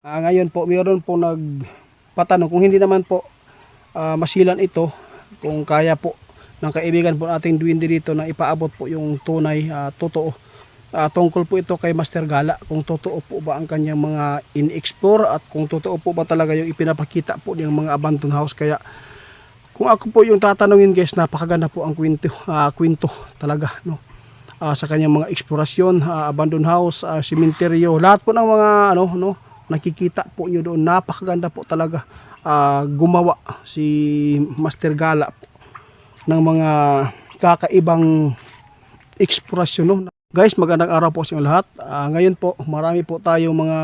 Ngayon po, mayroon po nagpatanong kung hindi naman po masilan ito, kung kaya po ng kaibigan po nating duwende dito na ipaabot po yung tunay, totoo. Tungkol po ito kay Master Gala, kung totoo po ba ang kanyang mga in-explore at kung totoo po ba talaga yung ipinapakita po ng mga abandoned house. Kaya kung ako po yung tatanungin guys, napakaganda po ang kwento talaga, no? Sa kanyang mga eksplorasyon, abandoned house, sementeryo, lahat po ng mga nakikita po nyo doon, napakaganda po talaga. Gumawa si Master Gala po ng mga kakaibang eksplorasyon, no? Guys, magandang araw po sa inyo lahat. Ngayon po, marami po tayo mga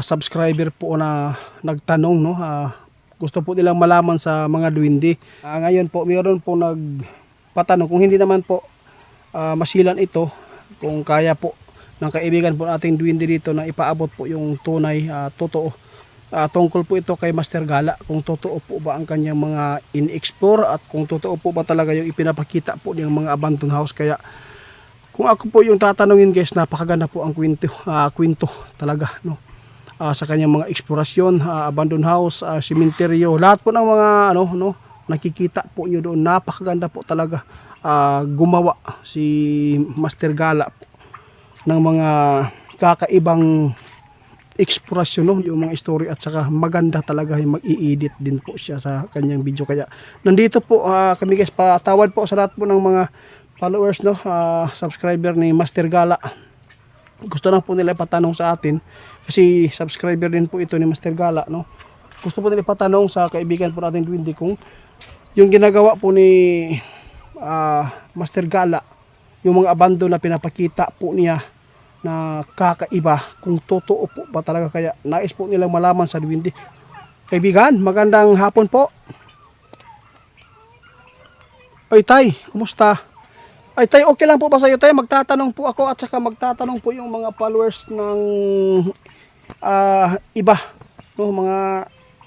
subscriber po na nagtanong, no? Gusto po nilang malaman sa mga duwende. Ngayon po, mayroon po nagpatanong kung hindi naman po masilan ito, kung kaya po ng kaibigan po nating duwende dito na ipaabot po yung tunay, totoo. Tungkol po ito kay Master Gala, kung totoo po ba ang kanyang mga in-explore at kung totoo po ba talaga yung ipinapakita po ng mga abandoned house. Kaya kung ako po yung tatanungin guys, napakaganda po ang kwento talaga, no? Sa kanyang mga eksplorasyon, abandoned house, sementeryo, lahat po ng mga nakikita po nyo doon, napakaganda po talaga. Gumawa si Master Gala po ng mga kakaibang eksplorasyon, no? Yung mga story, at saka maganda talaga yung mag-i-edit din po siya sa kanyang video. Kaya nandito po kami guys, patawad po sa lahat po ng mga followers, no? Subscriber ni Master Gala. Gusto lang po nila ipatanong sa atin kasi subscriber din po ito ni Master Gala, no? Gusto po nila ipatanong sa kaibigan po natin duwende kung yung ginagawa po ni Master Gala, yung mga abandon na pinapakita po niya na kakaiba, kung totoo po ba talaga. Kaya nais po nilang malaman sa duwende. Kaibigan, magandang hapon po. Oy tay, kumusta? Ay tay, okay lang po ba sa iyo tay? Magtatanong po ako at saka magtatanong po yung mga followers ng iba, no? Mga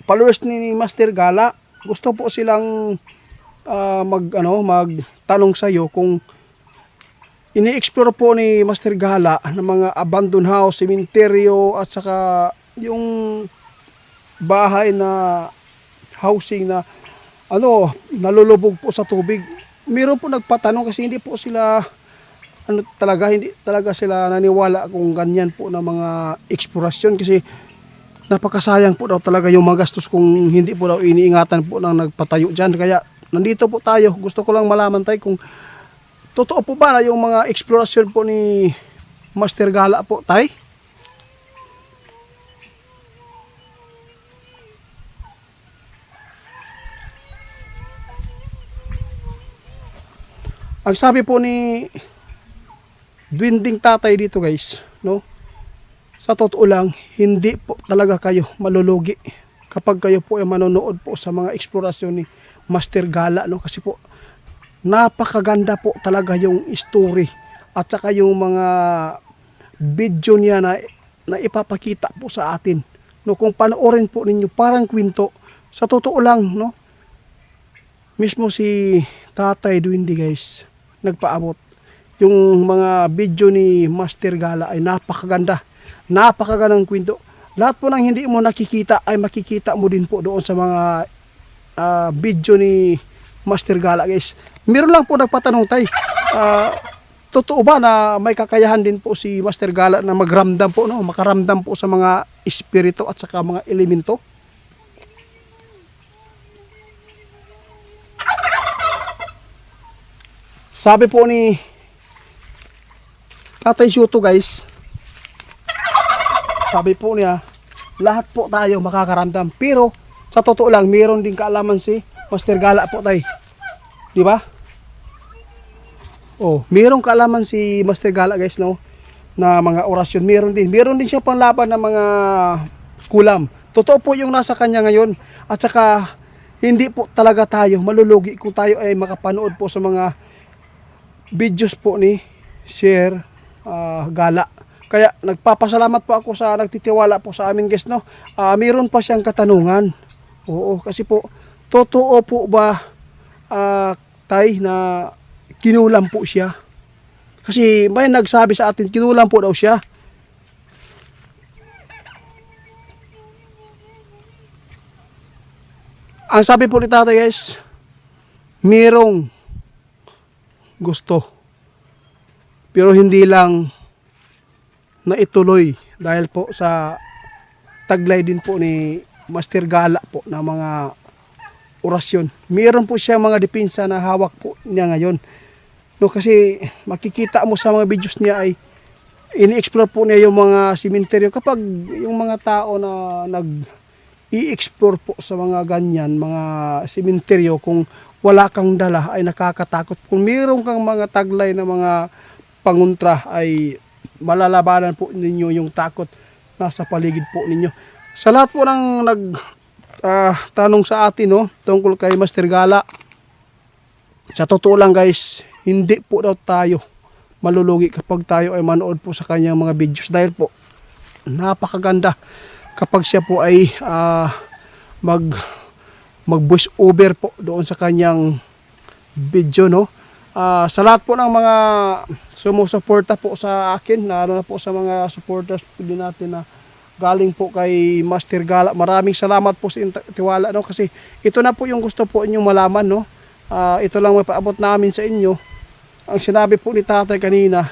followers ni Master Gala. Gusto po silang magtanong sa iyo kung ini-explore po ni Master Gala ng mga abandoned house, sementeryo, at saka yung bahay na housing na nalulubog po sa tubig. Meron po nagpatanong kasi hindi po sila hindi talaga sila naniwala kung ganyan po na mga eksplorasyon, kasi napakasayang po daw talaga yung magastos kung hindi po daw iniingatan po ng nagpatayo dyan. Kaya nandito po tayo, gusto ko lang malaman tayo kung totoo po ba na yung mga eksplorasyon po ni Master Gala po tay? Ang sabi po ni Dwinding Tatay dito guys, no? Sa totoo lang, hindi po talaga kayo malulugi kapag kayo po ay manonood po sa mga eksplorasyon ni Master Gala, no? Kasi po napakaganda po talaga yung story at saka yung mga video niya na ipapakita po sa atin, no? Kung panoorin po ninyo, parang kwento. Sa totoo lang, no? Mismo si Tatay Dwinding guys nagpaabot. Yung mga video ni Master Gala ay napakaganda. Napakagandang kwento. Lahat po ng hindi mo nakikita ay makikita mo din po doon sa mga video ni Master Gala guys. Meron lang po nagpatanong tay, totoo ba na may kakayahan din po si Master Gala na magramdam po, no? Makaramdam po sa mga espiritu at saka mga elemento? Sabi po ni Tatay Shuto guys, sabi po niya, lahat po tayo makakaramdam. Pero sa totoo lang, mayroon din kaalaman si Master Gala po tay. Di ba? Oh, mayroong kaalaman si Master Gala guys, no? Na mga orasyon, mayroon din. Mayroon din siya panlaban ng mga kulam. Totoo po yung nasa kanya ngayon. At saka hindi po talaga tayo malulugi kung tayo ay makapanood po sa mga videos po ni Sir Gala. Kaya nagpapasalamat po ako sa nagtitiwala po sa amin guys, no? Mayroon pa siyang katanungan. Oo, kasi po totoo po ba tay na kinulam po siya? Kasi may nagsabi sa atin kinulam po daw siya. Ang sabi po ni tatay guys, merong gusto. Pero hindi lang naituloy dahil po sa taglay din po ni Master Gala po na mga orasyon. Meron po siya mga depensa na hawak po niya ngayon. No, kasi makikita mo sa mga videos niya ay ini-explore po niya yung mga simenteryo. Kapag yung mga tao na nag-i-explore po sa mga ganyan, mga simenteryo, kung wala kang dala ay nakakatakot. Kung meron kang mga taglay na mga panguntra ay malalabanan po ninyo yung takot nasa paligid po ninyo. Sa lahat po ng tanong sa atin, no, tungkol kay Master Gala, sa totoo lang guys, hindi po daw tayo malulugi kapag tayo ay manood po sa kanyang mga videos, dahil po napakaganda kapag siya po ay mag voice over po doon sa kanyang video, no. Sa lahat po ng mga sumusuporta po sa akin, lalo na po sa mga supporters po din natin na galing po kay Master Gala, maraming salamat po sa tiwala, no, kasi ito na po yung gusto po inyong malaman, no. Ito lang mapaabot namin sa inyo. Ang sinabi po ni tatay kanina,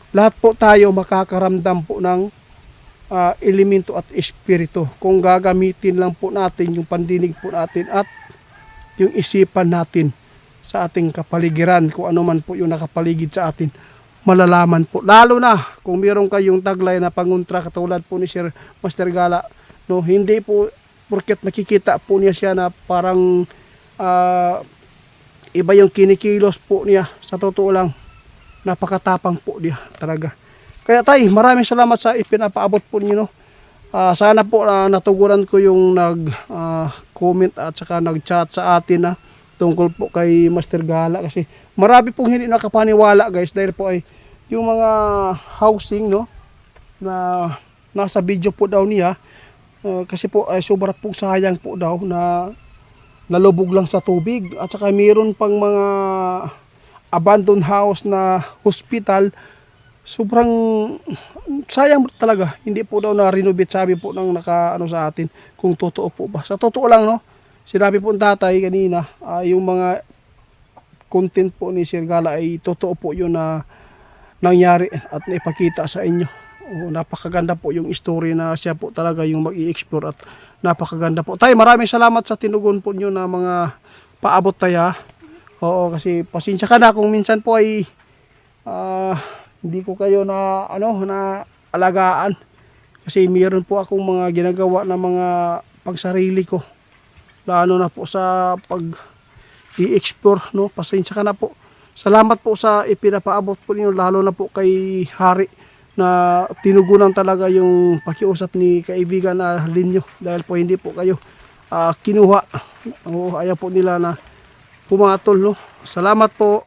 lahat po tayo makakaramdam po ng elemento at espiritu kung gagamitin lang po natin yung pandinig po natin at yung isipan natin sa ating kapaligiran, kung ano man po yung nakapaligid sa atin, malalaman po. Lalo na kung meron kayong taglay na panguntra katulad po ni Sir Master Gala, no, hindi po porket nakikita po niya siya na parang iba yung kinikilos po niya. Sa totoo lang, napakatapang po niya talaga. Kaya tay, maraming salamat sa ipinapaabot po niyo, no. Sana po natuguran ko yung nag-comment at saka nag-chat sa atin na tungkol po kay Master Gala, kasi marami pong hindi nakapaniwala guys, dahil po ay yung mga housing, no, na nasa video po daw niya, kasi po ay sobra po sayang po daw na nalubog lang sa tubig, at saka mayroon pang mga abandoned house na hospital, sobrang sayang talaga, hindi po daw na-renovate, sabi po ng naka sa atin. Kung totoo po ba, sa totoo lang, no, sinabi po ng tatay kanina, yung mga content po ni Sir Gala ay totoo po yun na nangyari at naipakita sa inyo. Napakaganda po yung story na siya po talaga yung mag-i-explore, at napakaganda po. Tay, maraming salamat sa tinugon po nyo na mga paabot tayo. Oo, kasi pasensya ka na kung minsan po ay hindi ko kayo na na alagaan, kasi mayroon po akong mga ginagawa na mga pagsarili ko, lalo na po sa pag i-explore, no. Pasensya ka na po. Salamat po sa ipinapaabot po niyo, lalo na po kay Hari na tinugunan talaga yung pakiusap ni kaibigan na Linyo, dahil po hindi po kayo kinuha. Ayaw po nila na pumatol, no. Salamat po.